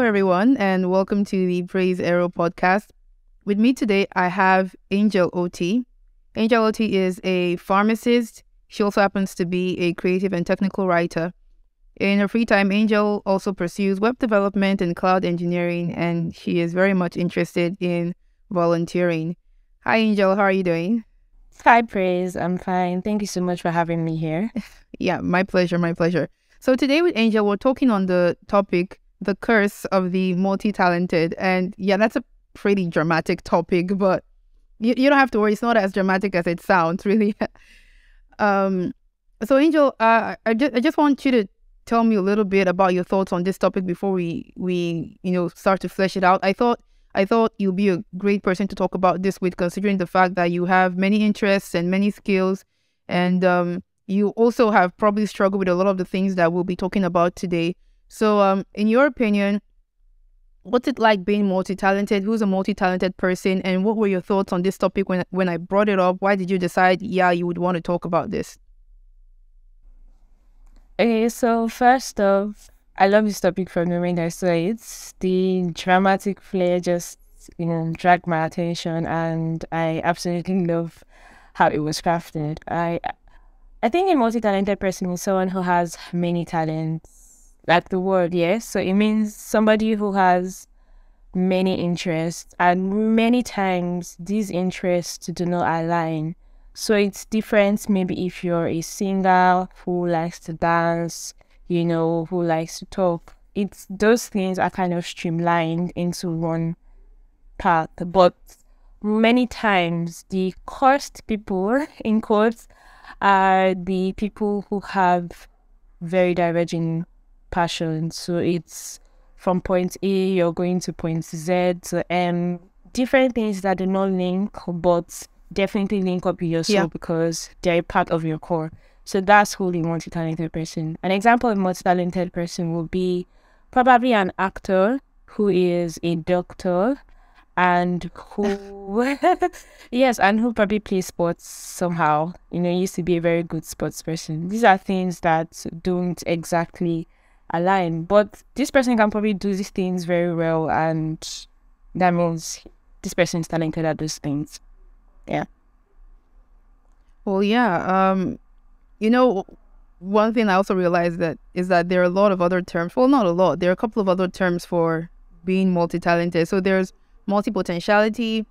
everyone, and welcome to the Praise Arrow podcast. With me today, I have Angel Oti. Angel Oti is a pharmacist. She also happens to be a creative and technical writer. In her free time, Angel also pursues web development and cloud engineering, and she is very much interested in volunteering. Hi, Angel. How are you doing? Hi, Praise. I'm fine. Thank you so much for having me here. Yeah, my pleasure, my pleasure. So today with Angel, we're talking on the topic, the curse of the multi-talented. And yeah, that's a pretty dramatic topic, but you don't have to worry. It's not as dramatic as it sounds, really. um, so Angel, I just want you to tell me a little bit about your thoughts on this topic before we start to flesh it out. I thought you'd be a great person to talk about this with, considering the fact that you have many interests and many skills, and you also have probably struggled with a lot of the things that we'll be talking about today. So, in your opinion, what's it like being multi-talented? Who's a multi-talented person? And what were your thoughts on this topic when I brought it up? Why did you decide, you would want to talk about this? Okay, so first off, I love this topic from the moment I saw it. The dramatic flair just, dragged my attention, and I absolutely love how it was crafted. I think a multi-talented person is someone who has many talents, like the word, yes. So it means somebody who has many interests, and many times these interests do not align. So it's different maybe if you're a singer who likes to dance, who likes to talk. It's those things are kind of streamlined into one path. But many times the cursed people, in quotes, are the people who have very diverging passions. So it's from point A, you're going to point Z, to different things that do not link, but definitely link up with your soul because they're a part of your core. So that's who the multi-talented person. An example of a multi-talented person will be probably an actor who is a doctor, and who yes, and who probably plays sports somehow. Used to be a very good sports person. These are things that don't exactly align, but this person can probably do these things very well, and that means this person is talented at those things. Yeah. Well, yeah. One thing I also realized is that there are a lot of other terms. Well, not a lot. There are a couple of other terms for being multi-talented. So there's multi-potentiality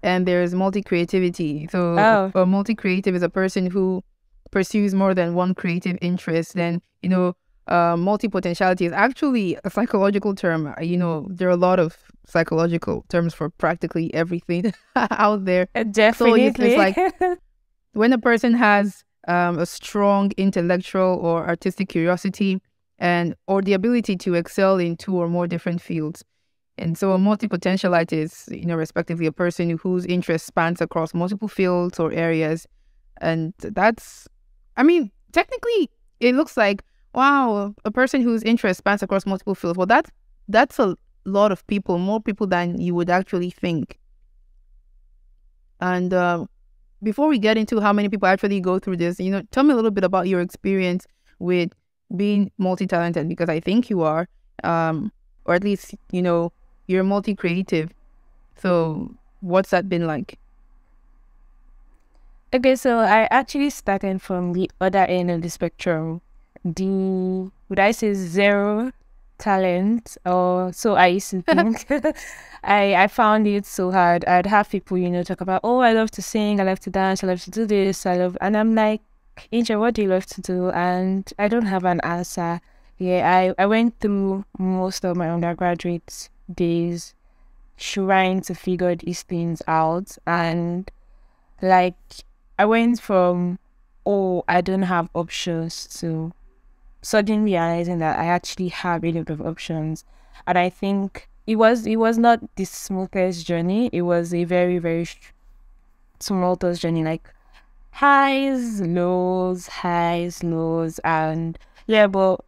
and there's multi-creativity. So a multi-creative is a person who pursues more than one creative interest. Then, multi-potentiality is actually a psychological term. There are a lot of psychological terms for practically everything out there. Definitely. So it's like when a person has a strong intellectual or artistic curiosity or the ability to excel in two or more different fields. And so a multi-potentialite is, respectively, a person whose interest spans across multiple fields or areas. And technically, it looks like, wow, a person whose interest spans across multiple fields. Well, that's a lot of people, more people than you would actually think. And before we get into how many people actually go through this, tell me a little bit about your experience with being multi-talented, because I think you are, or at least, you're multi-creative. So what's that been like? Okay, so I actually started from the other end of the spectrum. Would I say zero talent, or so I used to think. I found it so hard. I'd have people, talk about, oh, I love to sing, I love to dance, I love to do this, and I'm like, Angel, what do you love to do? And I don't have an answer. Yeah, I went through most of my undergraduate days trying to figure these things out, and like I went from, oh, I don't have options, to suddenly realizing that I actually have a lot of options. And I think it was not the smoothest journey. It was a very, very tumultuous journey, like highs, lows, and yeah, but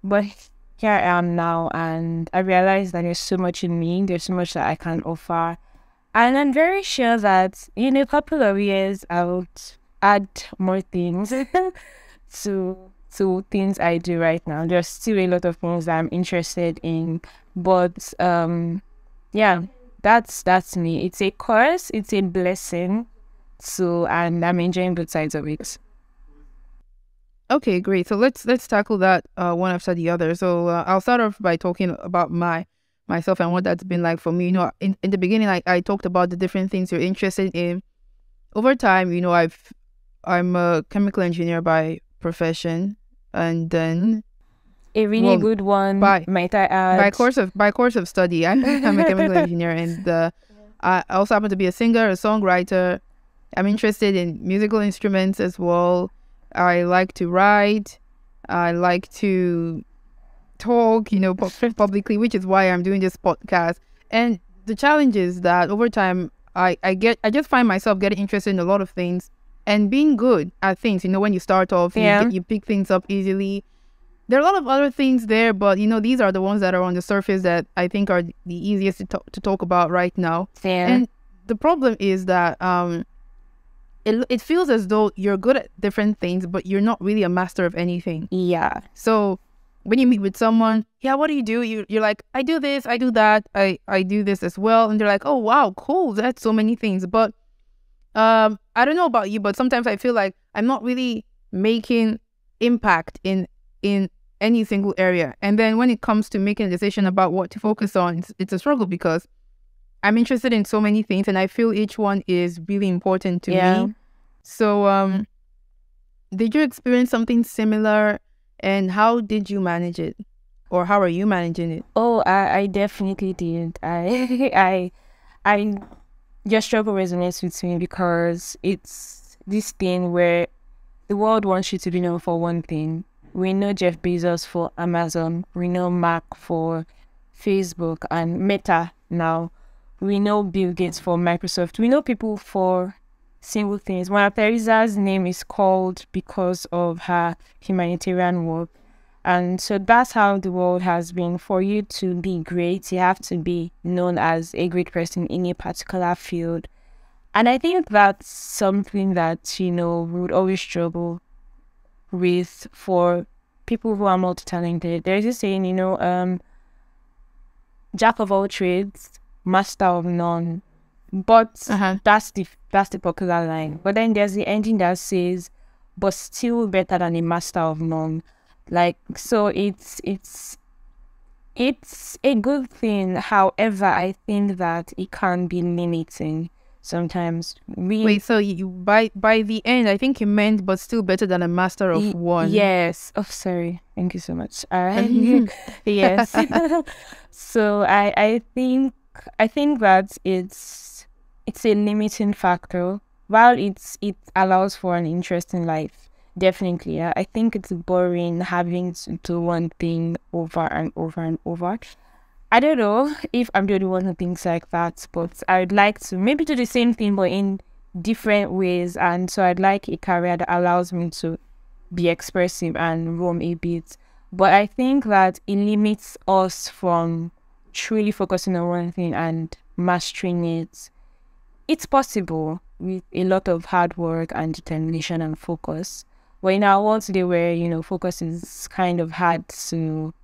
here I am now, and I realize that there's so much in me, there's so much that I can offer, and I'm very sure that in a couple of years I would add more things to to things I do right now. There's still a lot of things that I'm interested in, but yeah, that's me. It's a curse, it's a blessing. So, and I'm enjoying both sides of it. Okay, great. So let's tackle that one after the other. So I'll start off by talking about myself and what that's been like for me. You know, in the beginning, I talked about the different things you're interested in. Over time, you know, I'm a chemical engineer by profession, and then A really good one, by might I add? by course of study, I'm a chemical engineer, and I also happen to be a singer, a songwriter. I'm interested in musical instruments as well. I like to write. I like to talk, you know, publicly, which is why I'm doing this podcast. And the challenge is that over time, I just find myself getting interested in a lot of things and being good at things. You know, when you start off, you pick things up easily. There are a lot of other things there, but you know, these are the ones that are on the surface that I think are the easiest to talk about right now. And the problem is that it feels as though you're good at different things, but you're not really a master of anything. Yeah. So when you meet with someone, yeah, what do? You're like, I do this, I do that, I do this as well. And they're like, oh, wow, cool. That's so many things. But I don't know about you, but sometimes I feel like I'm not really making impact in any single area. And then when it comes to making a decision about what to focus on, it's a struggle because I'm interested in so many things and I feel each one is really important to me. So did you experience something similar, and how did you manage it, or how are you managing it? Oh, I definitely did. I your struggle resonates with me because it's this thing where the world wants you to be known for one thing. We know Jeff Bezos for Amazon. We know Mark for Facebook and Meta now. We know Bill Gates for Microsoft. We know people for single things. Mother Teresa's name is called because of her humanitarian work. And so that's how the world has been. For you to be great, you have to be known as a great person in a particular field. And I think that's something that, you know, we would always struggle with for people who are multi-talented. There's this saying, you know, jack of all trades, master of none. But that's the popular line. But then there's the ending that says, but still better than a master of none. Like, so it's a good thing. However, I think that it can be limiting sometimes. Wait, so you by the end, I think you meant but still better than a master of one. Yes. Oh, sorry. Thank you so much. Yes. So I think that it's a limiting factor. While it allows for an interesting life, definitely. I think it's boring having to do one thing over and over and over. I don't know if I'm the only one who thinks like that, but I would like to maybe do the same thing but in different ways. And so I'd like a career that allows me to be expressive and roam a bit. But I think that it limits us from truly focusing on one thing and mastering it. It's possible with a lot of hard work and determination and focus. But in our world today where, you know, focus is kind of hard to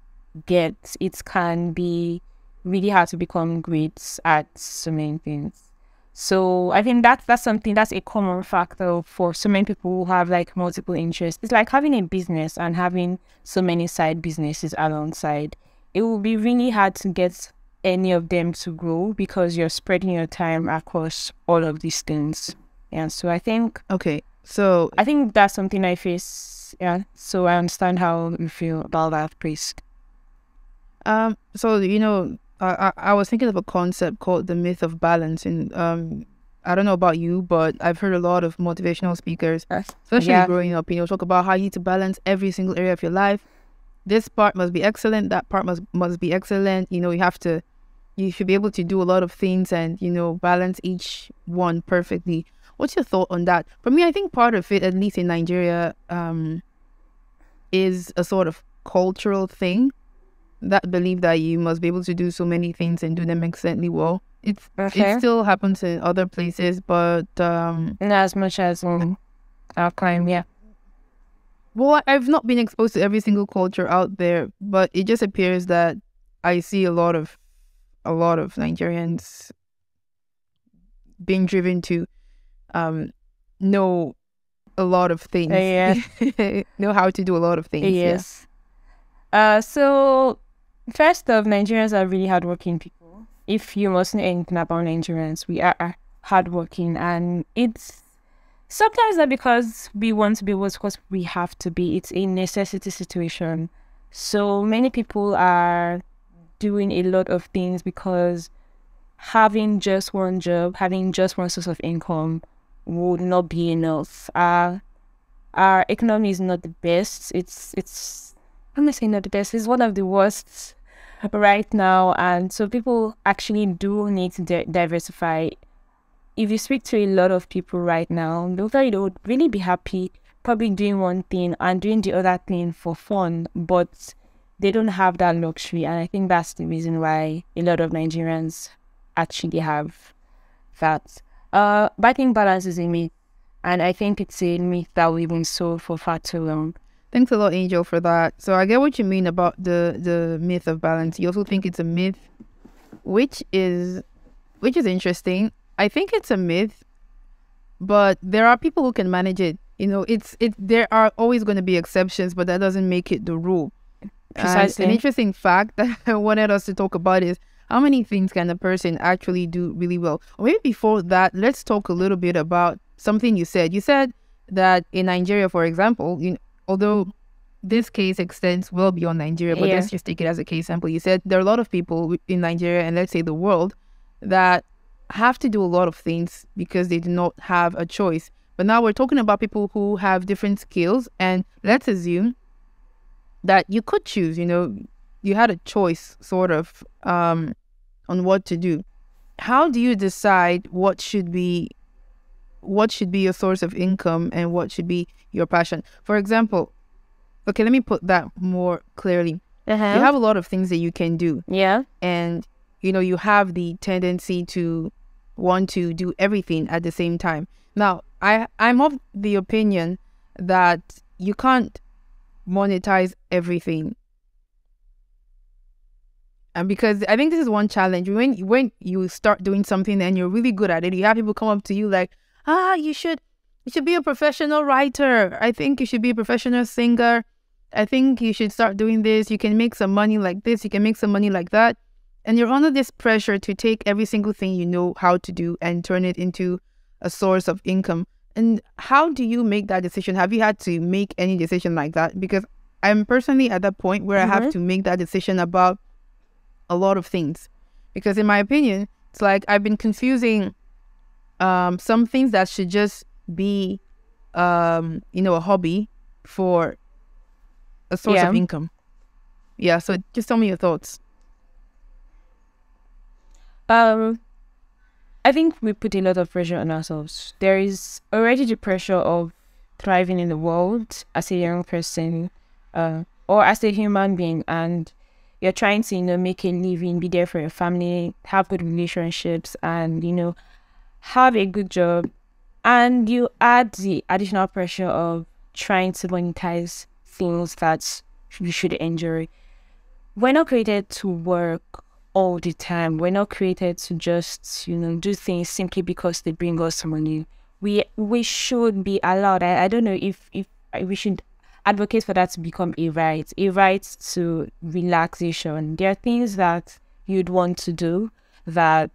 get, it can be really hard to become great at so many things. So I think that's a common factor for so many people who have like multiple interests. It's like having a business and having so many side businesses alongside. It will be really hard to get any of them to grow because you're spreading your time across all of these things. Yeah, so I think that's something I face. Yeah, so I understand how you feel about that, please. So you know, I was thinking of a concept called the myth of balance, and I don't know about you, but I've heard a lot of motivational speakers, especially growing up, you know, talk about how you need to balance every single area of your life. This part must be excellent, that part must be excellent. You know, you should be able to do a lot of things and, you know, balance each one perfectly. What's your thought on that? For me, I think part of it, at least in Nigeria, is a sort of cultural thing, that belief that you must be able to do so many things and do them excellently well. It still happens in other places, but not as much as our climb, yeah. Well, I've not been exposed to every single culture out there, but it just appears that I see a lot of Nigerians being driven to know a lot of things, Yes. know how to do a lot of things. Yes. So first off, Nigerians are really hardworking people. If you must know anything about Nigerians, we are hardworking, and it's sometimes not because we want to be, it's because we have to be. It's a necessity situation. So many people are doing a lot of things because having just one job, having just one source of income would not be enough. Our economy is not the best. It's I'm not saying not the best. It's one of the worst right now, and so people actually do need to diversify. If you speak to a lot of people right now, they'll tell you they would really be happy probably doing one thing and doing the other thing for fun, but they don't have that luxury, and I think that's the reason why a lot of Nigerians actually have that. But I think balance is a myth, and I think it's a myth that we've been sold for far too long. Thanks a lot, Angel, for that. So I get what you mean about the myth of balance. You also think it's a myth, which is interesting. I think it's a myth, but there are people who can manage it. There are always going to be exceptions, but that doesn't make it the rule. Precisely. And an interesting fact that I wanted us to talk about is how many things can a person actually do really well. Or maybe before that, let's talk a little bit about something you said. You said that in Nigeria, for example, although this case extends well beyond Nigeria, but let's just take it as a case sample. You said there are a lot of people in Nigeria and let's say the world that have to do a lot of things because they do not have a choice. But now we're talking about people who have different skills, and let's assume that you could choose, you had a choice sort of on what to do. How do you decide what should be your source of income and what should be your passion? For example, okay, let me put that more clearly. You have a lot of things that you can do. Yeah. And, you have the tendency to want to do everything at the same time. Now, I'm of the opinion that you can't monetize everything. And because I think this is one challenge. When you start doing something and you're really good at it, you have people come up to you like, you should be a professional writer. I think you should be a professional singer. I think you should start doing this. You can make some money like this. You can make some money like that. And you're under this pressure to take every single thing you know how to do and turn it into a source of income. And how do you make that decision? Have you had to make any decision like that? Because I'm personally at that point where I have to make that decision about a lot of things. Because in my opinion, it's like I've been confusing some things that should just be, a hobby for a source of income. Yeah, so just tell me your thoughts. I think we put a lot of pressure on ourselves. There is already the pressure of thriving in the world as a young person, or as a human being, and you're trying to, make a living, be there for your family, have good relationships, and, have a good job. And you add the additional pressure of trying to monetize things that you should enjoy. We're not created to work all the time. We're not created to just, do things simply because they bring us some money. We should be allowed. I don't know if we should advocate for that to become a right to relaxation. There are things that you'd want to do that,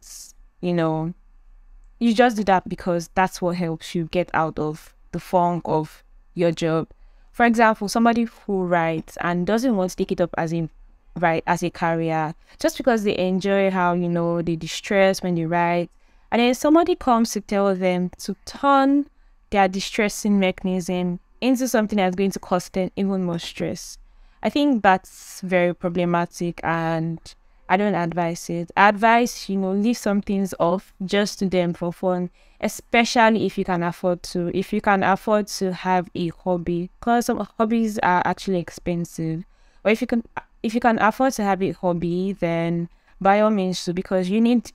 you just do that because that's what helps you get out of the funk of your job. For example, somebody who writes and doesn't want to take it up as a career, just because they enjoy how, they distress when they write. And then somebody comes to tell them to turn their distressing mechanism into something that's going to cause them even more stress. I think that's very problematic, and I don't advise it. I advise, leave some things off just to them for fun, especially if you can afford to. If you can afford to have a hobby, because some hobbies are actually expensive. Or if you can afford to have a hobby, then by all means do, because you need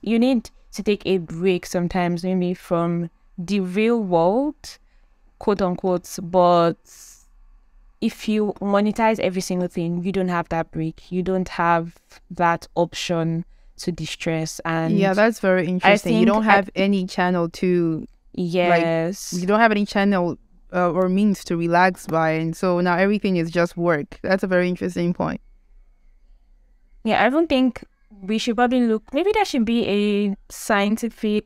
to take a break sometimes, maybe from the real world, quote unquote. But if you monetize every single thing, you don't have that break. You don't have that option to distress. And Yeah, that's very interesting. You don't have any channel to yes, you don't have any channel or means to relax by, and so now everything is just work. That's a very interesting point. Yeah, I don't think we should probably look. Maybe there should be a scientific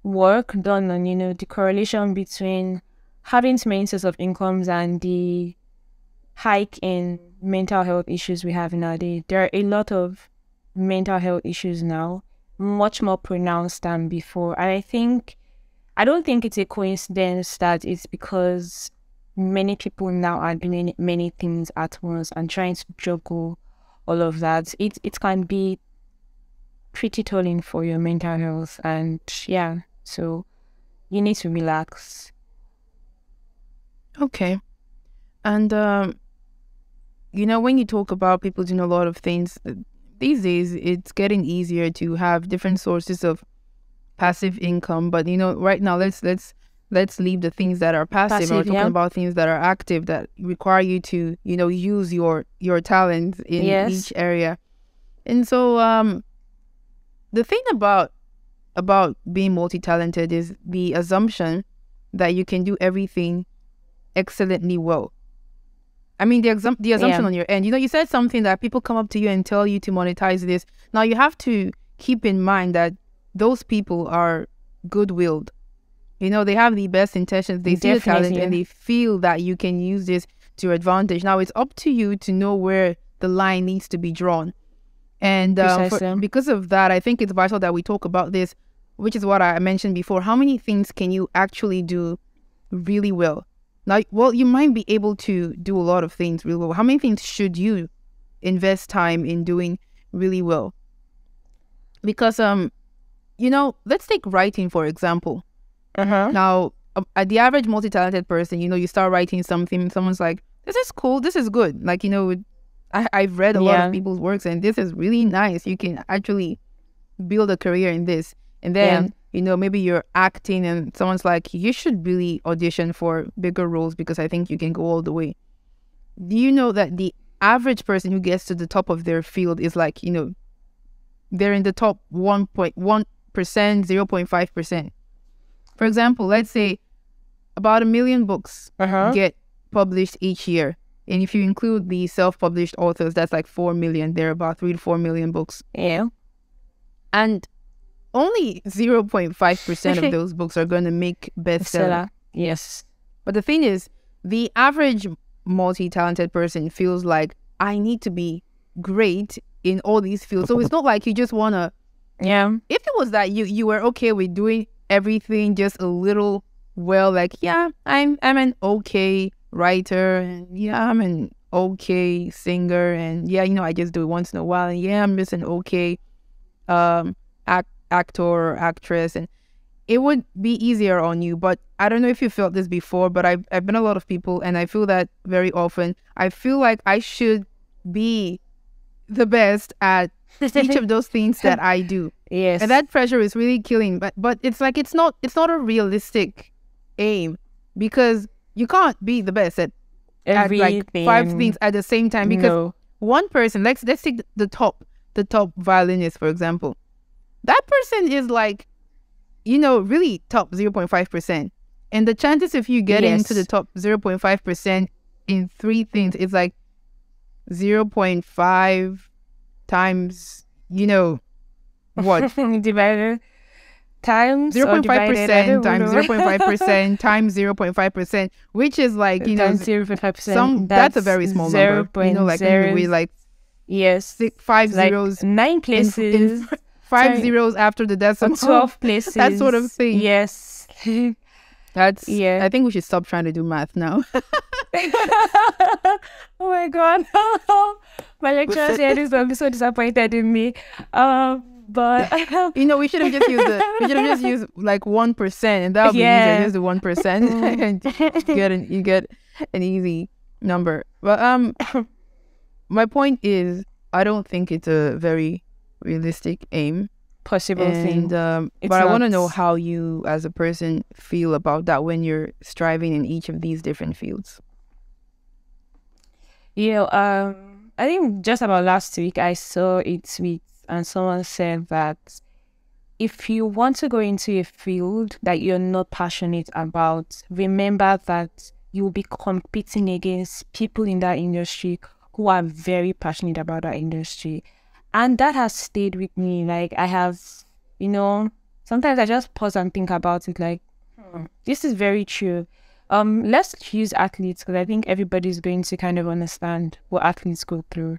work done on, the correlation between having too many sources of incomes and the hike in mental health issues we have nowadays. There are a lot of mental health issues now, much more pronounced than before. And I don't think it's a coincidence that it's because many people now are doing many things at once and trying to juggle all of that. It can be pretty tolling for your mental health, and yeah, so you need to relax. Okay. And when you talk about people doing a lot of things these days, it's getting easier to have different sources of passive income. But right now, let's leave the things that are passive. We're talking about things that are active, that require you to use your talents in each area. And so the thing about being multi-talented is the assumption that you can do everything excellently well. I mean, the assumption on your end. You said something that people come up to you and tell you to monetize this. Now you have to keep in mind that those people are good-willed. They have the best intentions. They see the talent and they feel that you can use this to your advantage. Now it's up to you to know where the line needs to be drawn. And because of that, I think it's vital that we talk about this, which is what I mentioned before. How many things can you actually do really well? Now, well, you might be able to do a lot of things really well. How many things should you invest time in doing really well? Because, let's take writing, for example. Now, the average multi-talented person, you start writing something, someone's like, this is cool, this is good. Like, I've read a lot of people's works and this is really nice. You can actually build a career in this. And then, maybe you're acting and someone's like, you should really audition for bigger roles because I think you can go all the way. Do you know that the average person who gets to the top of their field is like, they're in the top 1.1%, 0.5%. For example, let's say about 1 million books get published each year. And if you include the self-published authors, that's like 4 million. There are about 3 to 4 million books. Yeah. And only 0.5% of those books are going to make bestseller. Yes. But the thing is, the average multi-talented person feels like, I need to be great in all these fields. So it's not like you just want to... Yeah. If it was that you were okay with doing everything just a little well, like, yeah, I'm an okay writer, and yeah, I'm an okay singer, and yeah, I just do it once in a while, and yeah, I'm just an okay actor or actress, and it would be easier on you. But I don't know if you felt this before, but I've been a lot of people, and I feel that very often. I feel like I should be the best at each of those things that I do. Yes. And that pressure is really killing. But it's like it's not a realistic aim, because you can't be the best at like 5 things at the same time. Because one person, let's take the top violinist, for example. That person is like, really top 0.5%. And the chances of you getting into the top 0.5% in 3 things is like 0.5 times, what? Divided times 0.5% times 0.5% times 0.5%, which is like, times 0.5%. That's a very small number. Like we like 5 zeros, 9 places. In 5 zeros after the decimal. 12 places. That sort of thing. Yes. That's, I think we should stop trying to do math now. Oh my God. My lecturers here is going to be so disappointed in me. But we should have just used like 1%, and that would be easier. Use the 1% and you get an easy number. But my point is, I don't think it's a very realistic aim. Possible thing. But I want to know how you as a person feel about that when you're striving in each of these different fields. I think just about last week I saw a tweet and someone said that if you want to go into a field that you're not passionate about, remember that you will be competing against people in that industry who are very passionate about that industry. And that has stayed with me. Like, I have, sometimes I just pause and think about it, like, this is very true. Let's use athletes, because I think everybody's going to kind of understand what athletes go through.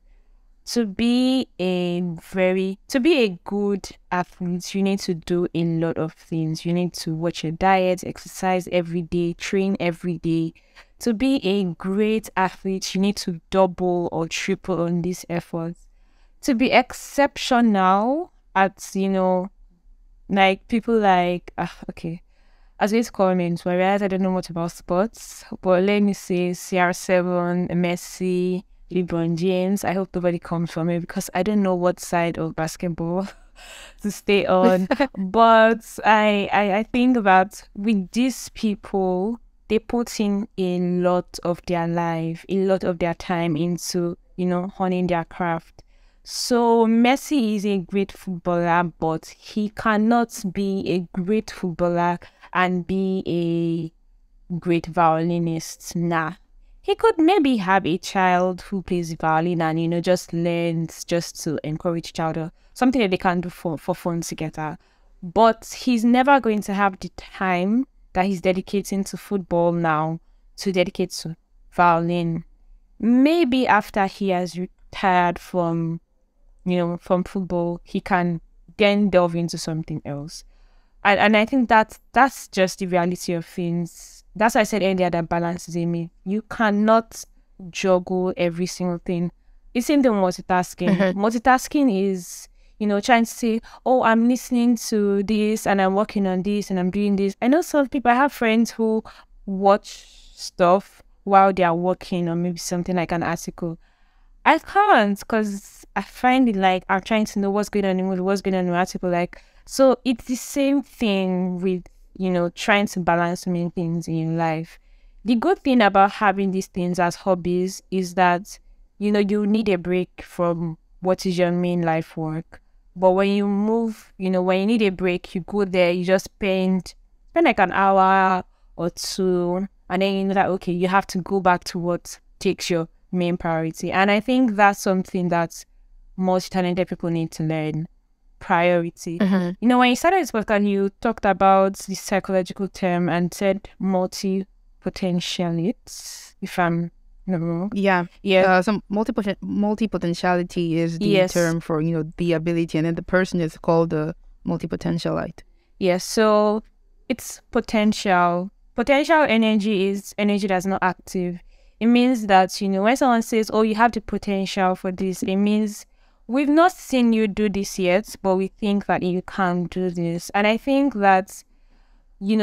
To be a good athlete, you need to do a lot of things. You need to watch your diet, exercise every day, train every day. To be a great athlete, you need to double or triple on these efforts. To be exceptional at, like people like, okay, as it's comments, so I realize I don't know much about sports, but let me say CR7, Messi, LeBron James. I hope nobody comes for me because I don't know what side of basketball to stay on. But I think that with these people, they put in a lot of their life, a lot of their time into, honing their craft. So Messi is a great footballer, but he cannot be a great footballer and be a great violinist. Nah. He could maybe have a child who plays violin and, just learns just to encourage child or something that they can do for fun together. But he's never going to have the time that he's dedicating to football now to dedicate to violin. Maybe after he has retired from football, he can then delve into something else. And I think that's just the reality of things. That's why I said earlier that balance is in me. You cannot juggle every single thing. It's in the multitasking. Multitasking is, trying to say, oh, I'm listening to this and I'm working on this and I'm doing this. I know some people, I have friends who watch stuff while they are working on maybe something like an article. I can't, because I find it like I'm trying to know what's going on in the article. Like, so it's the same thing with, trying to balance many things in your life. The good thing about having these things as hobbies is that, you need a break from what is your main life work. But when you move, when you need a break, you go there, you just spend like an hour or two, and then you know that, okay, you have to go back to what takes your main priority. And I think that's something that multi-talented people need to learn. Priority. When you started this podcast, you talked about the psychological term and said multi-potentiality, if I'm not wrong. Yeah. So multi-potentiality is the term for, the ability, and then the person is called the multi-potentialite. Yes, so it's potential. Potential energy is energy that's not active. It means that, when someone says, oh, you have the potential for this, it means we've not seen you do this yet, but we think that you can do this. And I think that,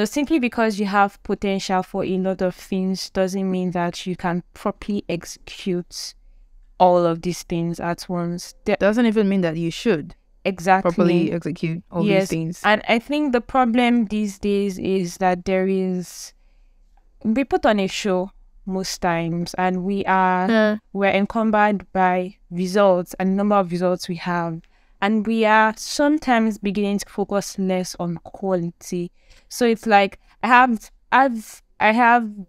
simply because you have potential for a lot of things doesn't mean that you can properly execute all of these things at once. Doesn't even mean that you should properly execute all these things. And I think the problem these days is that we put on a show most times, and we're encumbered by results and number of results we have, and we are sometimes beginning to focus less on quality. So it's like I have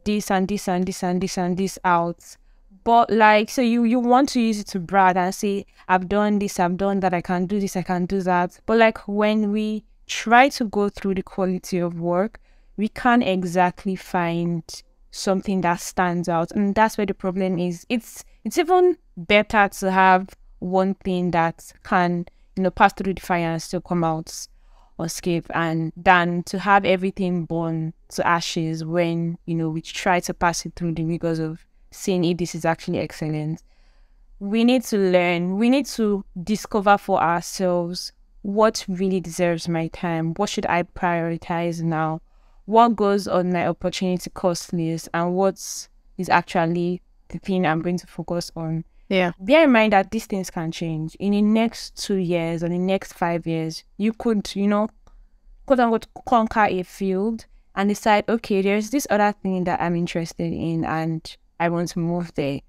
this and this and this and this and this out, but like, so you want to use it to brag and say, I've done this, I've done that, I can do this, I can do that. But like, when we try to go through the quality of work, we can't exactly find something that stands out, and that's where the problem is. It's even better to have one thing that can pass through the fire and still come out unscathed, and than to have everything burn to ashes when we try to pass it through the rigors of seeing if this is actually excellent. We need to learn, we need to discover for ourselves what really deserves my time, what should I prioritize now, what goes on my opportunity cost list, and what is actually the thing I'm going to focus on. Yeah. Bear in mind that these things can change. In the next 2 years or the next 5 years, you could, quote unquote, conquer a field and decide, okay, there's this other thing that I'm interested in and I want to move there.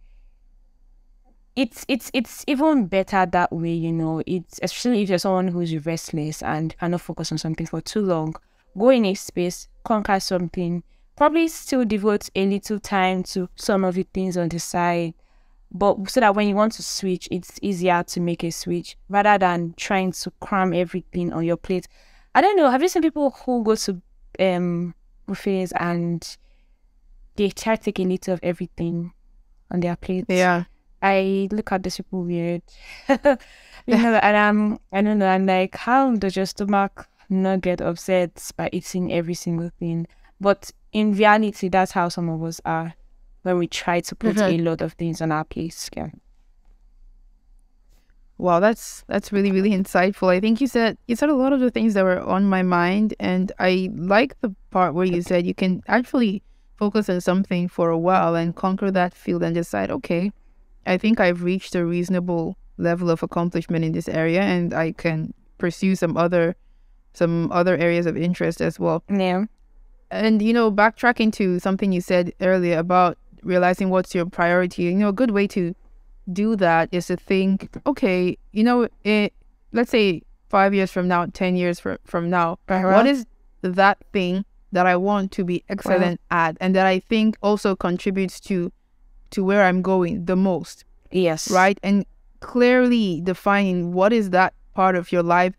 it's even better that way, you know. It's especially if you're someone who's restless and cannot focus on something for too long. Go in a space, conquer something, probably still devote a little time to some of the things on the side, but so that when you want to switch, it's easier to make a switch rather than trying to cram everything on your plate. I don't know. Have you seen people who go to buffets and they try to take a little of everything on their plates? Yeah. I look at these people weird. You know, and I don't know, I'm like, how does your stomach not get upset by eating every single thing? But in reality, that's how some of us are when we try to put a lot of things on our plates. Yeah. Wow, that's really, really insightful. I think you said a lot of the things that were on my mind, and I like the part where you said you can actually focus on something for a while and conquer that field and decide, okay, I think I've reached a reasonable level of accomplishment in this area, and I can pursue some other areas of interest as well. Yeah. And, you know, backtracking to something you said earlier about realizing what's your priority, you know, a good way to do that is to think, okay, you know, let's say 5 years from now, 10 years from now, what is that thing that I want to be excellent at, and that I think also contributes to where I'm going the most? Yes. Right? And clearly defining what is that part of your life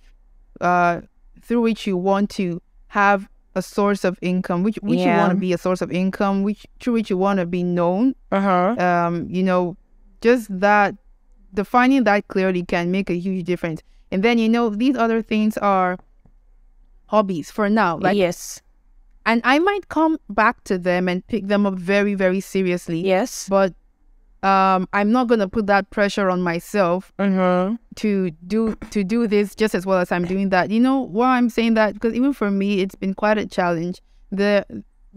through which you want to have a source of income, which you want to be a source of income, through which you want to be known. You know, just that, defining that clearly can make a huge difference. And then, you know, these other things are hobbies for now. Like, yes. And I might come back to them and pick them up very, very seriously. Yes. But I'm not going to put that pressure on myself to do this just as well as I'm doing that. You know why I'm saying that? Because even for me, it's been quite a challenge.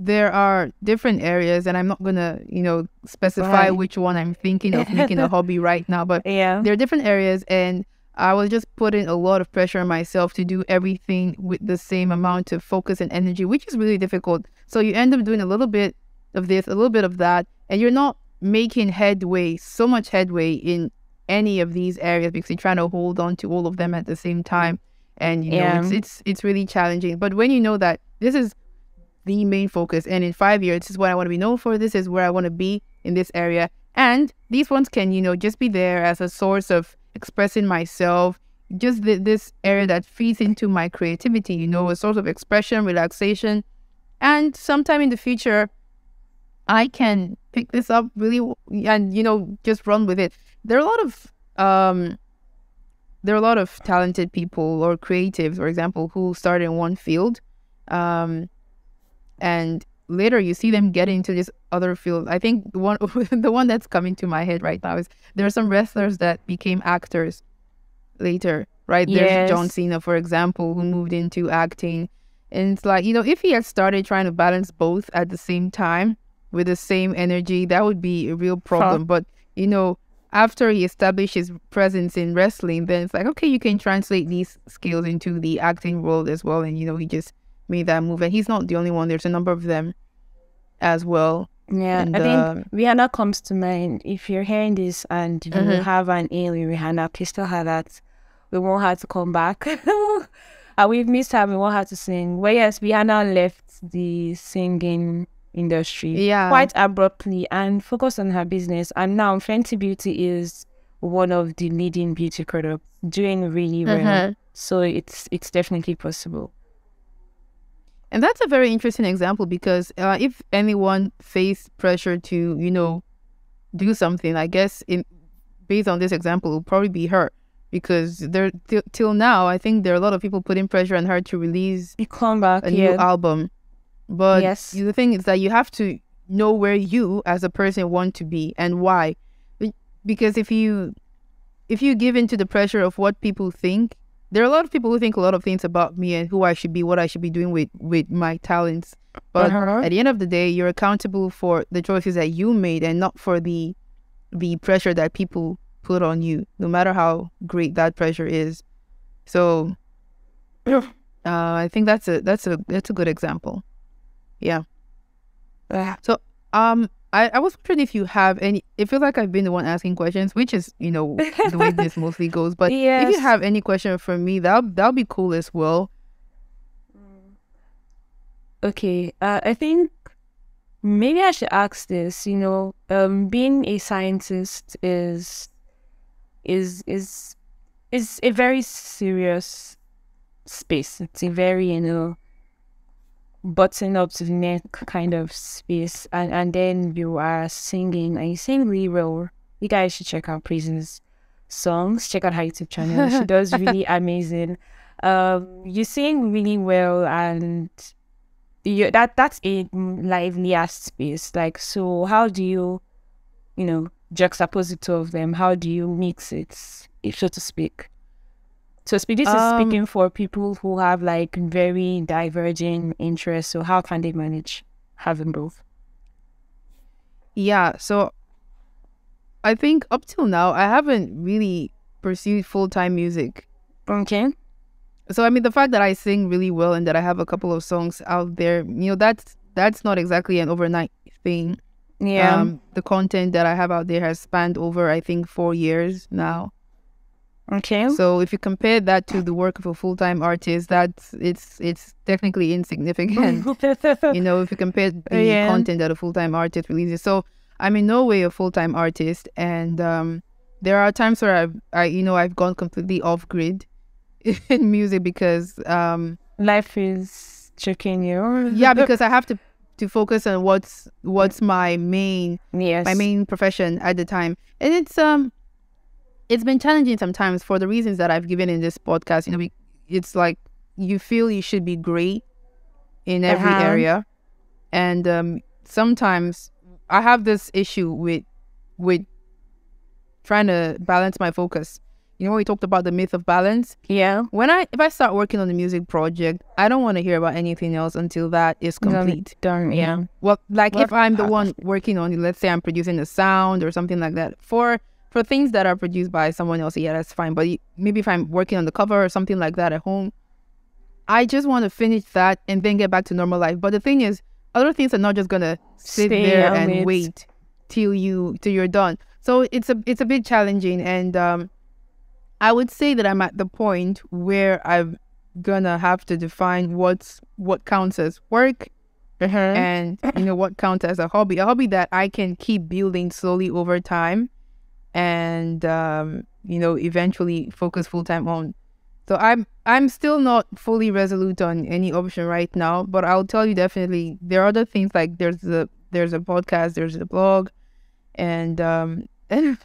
There are different areas, and I'm not going to, you know, specify which one I'm thinking of making a hobby right now. But there are different areas, and I was just putting a lot of pressure on myself to do everything with the same amount of focus and energy, which is really difficult. So you end up doing a little bit of this, a little bit of that, and you're not making so much headway in any of these areas because you're trying to hold on to all of them at the same time. And, you know, it's really challenging. But when you know that this is the main focus, and in 5 years, this is what I want to be known for, this is where I want to be in this area, and these ones can, you know, just be there as a source of expressing myself, just this area that feeds into my creativity, you know, a source of expression, relaxation. And sometime in the future, I can pick this up really and, you know, just run with it. There are a lot of talented people or creatives, for example, who start in one field, and later you see them get into this other field. I think the one that's coming to my head right now is there are some wrestlers that became actors later, right? Yes. There's John Cena, for example, who moved into acting. And it's like, you know, if he had started trying to balance both at the same time with the same energy, that would be a real problem. But, you know, after he established his presence in wrestling, then it's like, okay, you can translate these skills into the acting world as well. And, you know, he just made that move. And he's not the only one. There's a number of them as well. Yeah, and, I think Rihanna comes to mind. If you're hearing this and you have an in with Rihanna, please tell her that we want her to come back. And we've missed her. We want her to sing. Well, yes, Rihanna left the singing industry quite abruptly and focused on her business. And now Fenty Beauty is one of the leading beauty products, doing really well. So it's definitely possible. And that's a very interesting example because if anyone faced pressure to, you know, do something, I guess based on this example, it will probably be her. Because till now, I think there are a lot of people putting pressure on her to release a new album. But the thing is that you have to know where you as a person want to be and why. Because if you give in to the pressure of what people think, there are a lot of people who think a lot of things about me and who I should be, what I should be doing with my talents. But at the end of the day, you're accountable for the choices that you made and not for the pressure that people put on you, no matter how great that pressure is. So I think that's a good example. Yeah. So I was wondering if you have any. It feels like I've been the one asking questions, which is, the way this mostly goes. But if you have any question for me, that'll be cool as well. Okay. I think maybe I should ask this. Being a scientist is a very serious space. It's a very, button up to the neck kind of space, and then you are singing and you sing really well. You guys should check out Prison's songs. Check out her YouTube channel. She does really amazing. You sing really well, and that's a lively ass space. Like, so how do you juxtapose the two of them? How do you mix it, if so to speak? This is speaking for people who have like very diverging interests. So how can they manage having both? Yeah, so I think up till now, I haven't really pursued full-time music. Okay. So, I mean, the fact that I sing really well and that I have a couple of songs out there, that's not exactly an overnight thing. Yeah. The content that I have out there has spanned over, I think, 4 years now. Okay. So if you compare that to the work of a full-time artist, it's technically insignificant. If you compare the content that a full-time artist releases. So I'm in no way a full-time artist, and there are times where I've gone completely off grid in music because life is checking you. Yeah, because I have to focus on what's my main profession at the time, and it's been challenging sometimes for the reasons that I've given in this podcast. It's like you feel you should be great in every area, and sometimes I have this issue with trying to balance my focus. We talked about the myth of balance. Yeah. If I start working on a music project, I don't want to hear about anything else until that is complete. Done. Yeah. Well, if I'm the one working on it, let's say I'm producing the sound or something like that. For things that are produced by someone else, yeah, that's fine. But maybe if I'm working on the cover or something like that at home, I just want to finish that and then get back to normal life. But the thing is, other things are not just gonna sit there and wait till you're done. So it's a bit challenging, and I would say that I'm at the point where I'm gonna have to define what counts as work, and what counts as a hobby that I can keep building slowly over time, and eventually focus full-time on. So I'm still not fully resolute on any option right now, but I'll tell you definitely there are other things, like there's a podcast, there's a blog, and there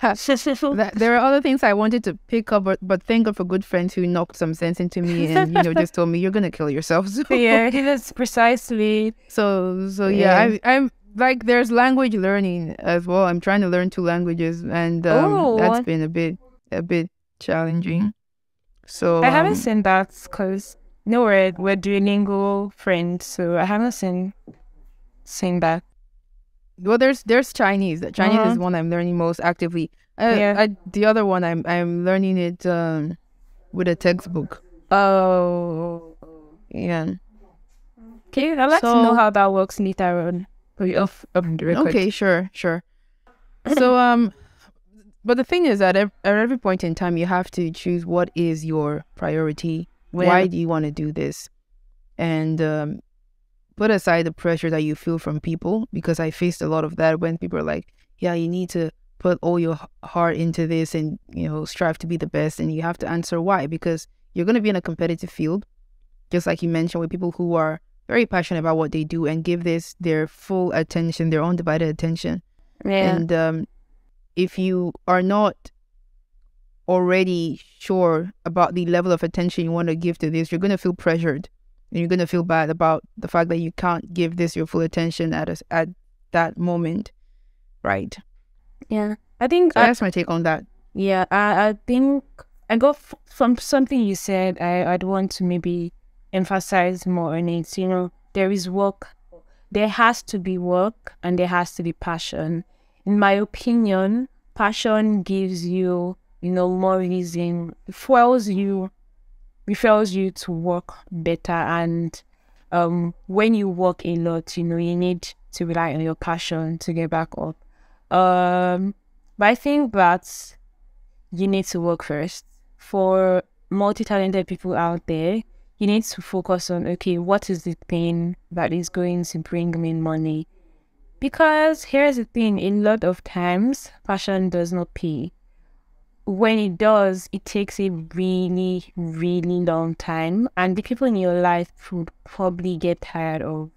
are other things I wanted to pick up, but thank God for good friends who knocked some sense into me and just told me you're gonna kill yourself. So, yeah, that's precisely. So yeah, I'm like, there's language learning as well. I'm trying to learn 2 languages, and that's been a bit challenging. So I haven't seen that because we're Duolingo friends, so I haven't seen that. Well, there's Chinese. Chinese is one I'm learning most actively. The other one I'm learning it with a textbook. Oh, yeah. Okay, I'd like to know how that works later on. Okay, sure. So but the thing is that at every point in time, you have to choose what is your priority. Why do you want to do this? And put aside the pressure that you feel from people, because I faced a lot of that when people are like, yeah, you need to put all your heart into this and, strive to be the best. And you have to answer why, because you're going to be in a competitive field, just like you mentioned, with people who are very passionate about what they do and give this their full attention, their undivided attention. Yeah. And if you are not already sure about the level of attention you want to give to this, you're going to feel pressured. And you're going to feel bad about the fact that you can't give this your full attention at that moment. Right. Yeah. I think that's my take on that. Yeah. I think I got from something you said, I'd want to maybe emphasize more on it. There is work. There has to be work and there has to be passion. In my opinion, passion gives you, more reason, fuels you to work better, and when you work a lot, you need to rely on your passion to get back up. But I think that you need to work first. For multi-talented people out there, you need to focus on, okay, what is the thing that is going to bring me money? Because here's the thing, a lot of times, passion does not pay. When it does, it takes a really, really long time. And the people in your life would probably get tired of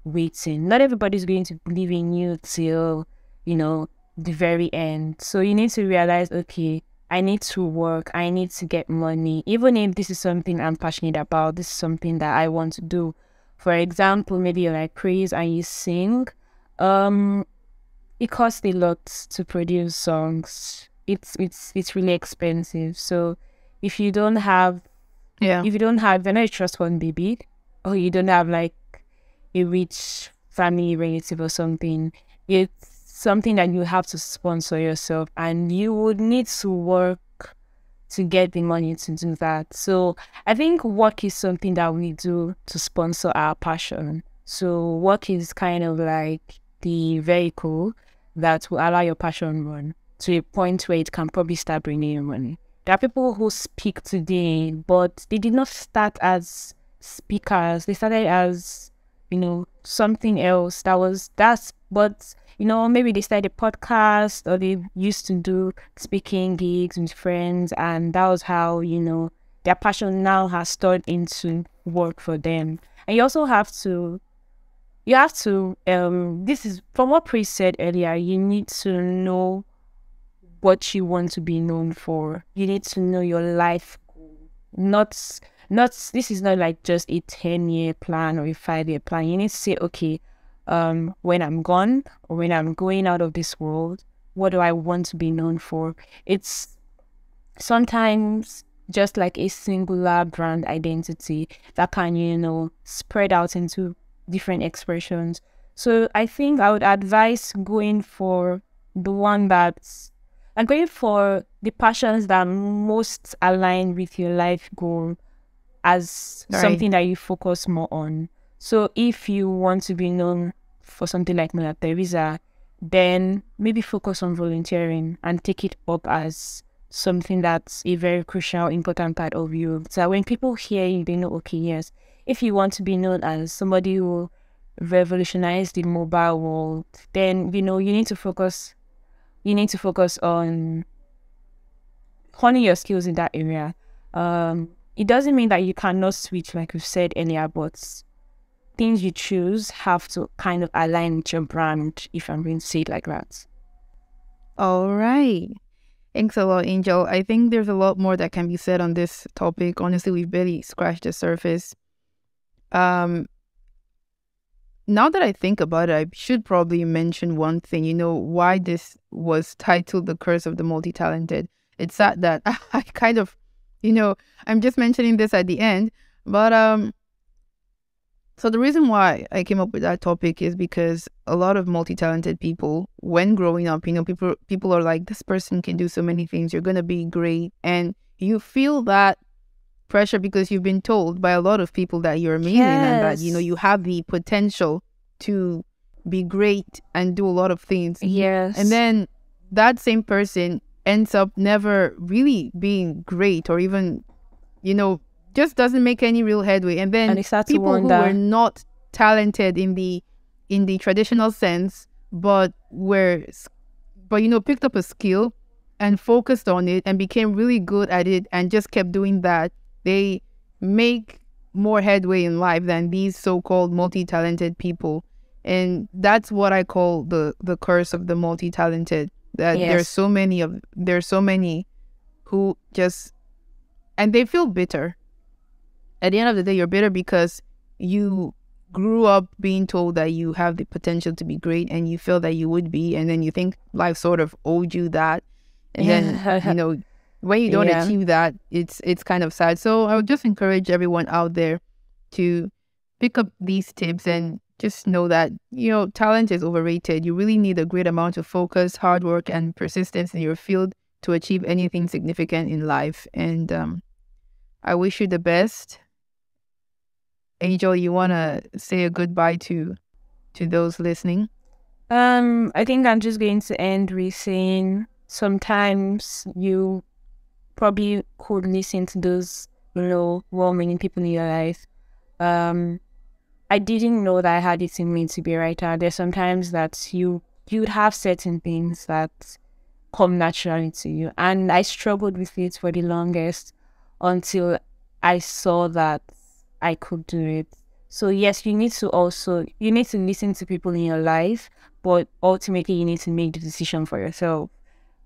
waiting. Not everybody's going to believe in you till, the very end. So you need to realize, okay, I need to work, I need to get money. Even if this is something I'm passionate about, this is something that I want to do. For example, maybe you like praise and you sing. It costs a lot to produce songs. It's really expensive. So if you don't have, Yeah. if you're not a trust fund baby, or you don't have like a rich family relative or something, it's something that you have to sponsor yourself, and you would need to work to get the money to do that. So I think work is something that we do to sponsor our passion. So work is kind of like the vehicle that will allow your passion run to a point where it can probably start bringing you money. There are people who speak today, but they did not start as speakers. They started as, something else but maybe they started a podcast, or they used to do speaking gigs with friends, and that was how, their passion now has turned into work for them. And you also have to, this is from what Praise said earlier, you need to know what you want to be known for. You need to know your life goal. This is not like just a 10-year plan or a 5-year plan. You need to say, okay, when I'm gone, or when I'm going out of this world, what do I want to be known for? It's sometimes just like a singular brand identity that can, spread out into different expressions. So I think I would advise going for going for the passions that most align with your life goal as something that you focus more on. So if you want to be known for something like Mother Teresa, then maybe focus on volunteering and take it up as something that's a very crucial, important part of you. So when people hear you, they know, okay, yes, if you want to be known as somebody who revolutionized the mobile world, then, you need to focus on honing your skills in that area. It doesn't mean that you cannot switch, like we've said earlier, but things you choose have to kind of align with your brand, if I'm going to say it like that. All right. Thanks a lot, Angel. I think there's a lot more that can be said on this topic. Honestly, we've barely scratched the surface. Now that I think about it, I should probably mention one thing, why this was titled The Curse of the Multi-Talented. It's sad that I kind of, I'm just mentioning this at the end, but so the reason why I came up with that topic is because a lot of multi-talented people, when growing up, people are like, this person can do so many things, you're going to be great. And you feel that pressure because you've been told by a lot of people that you're amazing and that, you have the potential to be great and do a lot of things. Yes. And then that same person ends up never really being great, or even, just doesn't make any real headway. And then people who were not talented in the traditional sense, but picked up a skill and focused on it and became really good at it and just kept doing that, they make more headway in life than these so-called multi-talented people. And that's what I call the curse of the multi-talented. That there's so many who just, and they feel bitter. At the end of the day, you're bitter because you grew up being told that you have the potential to be great, and you feel that you would be, and then you think life sort of owed you that. And then, when you don't achieve that, it's kind of sad. So I would just encourage everyone out there to pick up these tips and just know that, talent is overrated. You really need a great amount of focus, hard work, and persistence in your field to achieve anything significant in life. And I wish you the best. Angel, you want to say a goodbye to those listening? I think I'm just going to end with saying sometimes you probably could listen to those, well-meaning people in your life. I didn't know that I had it in me to be a writer. There's sometimes that you'd have certain things that come naturally to you, and I struggled with it for the longest until I saw that I could do it. So yes, you need to listen to people in your life, but ultimately you need to make the decision for yourself.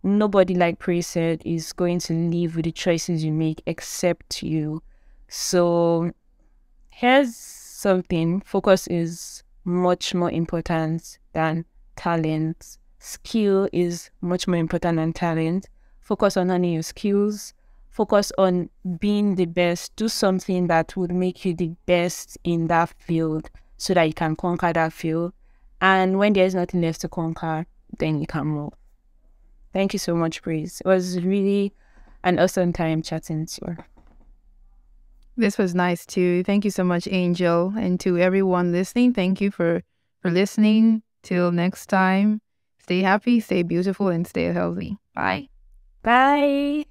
Nobody, like Praise said, is going to live with the choices you make except you. So here's something. Focus is much more important than talent. Skill is much more important than talent. Focus on learning your skills. Focus on being the best. Do something that would make you the best in that field so that you can conquer that field. And when there's nothing left to conquer, then you can move. Thank you so much, Praise. It was really an awesome time chatting to you. This was nice too. Thank you so much, Angel. And to everyone listening, thank you for listening. Till next time, stay happy, stay beautiful, and stay healthy. Bye. Bye.